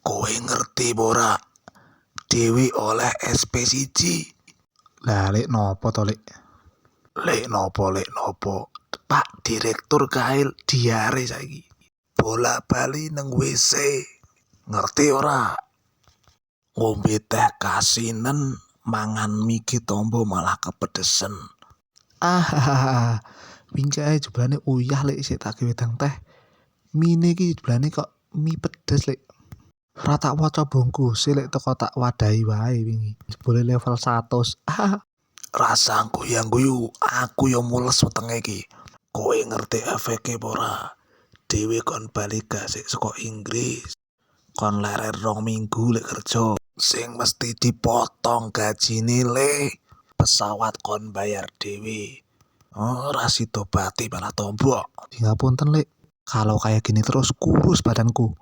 Kowe ngerti ora? Dewi oleh SP1. Lah lek nopo to lek? Lek nopo. Pak Direktur kail diare saiki. Bola bali nang WC. Ngerti ora? Ngombe teh kasinen, mangan mie tombo malah kepedesen. Wingi ae jebulane uyah lek sik tak wedang teh. Mine iki jebulane kok mie pedes lek. Ora tak waca bungkuse lek teko tak wadahi wae wingi. Jebule level 100. Rasa guyu, aku yo mules wetenge iki. Kowe ngerti efeke ora? Dewi kon balik gasik saka Inggris. Kon leren 2 minggu lek kerja. Sing mesti dipotong gajine le. Pesawat kon bayar dewi. Ora sida bati malah tombok. Ngapunten lek. Kalau kayak gini terus kurus badanku.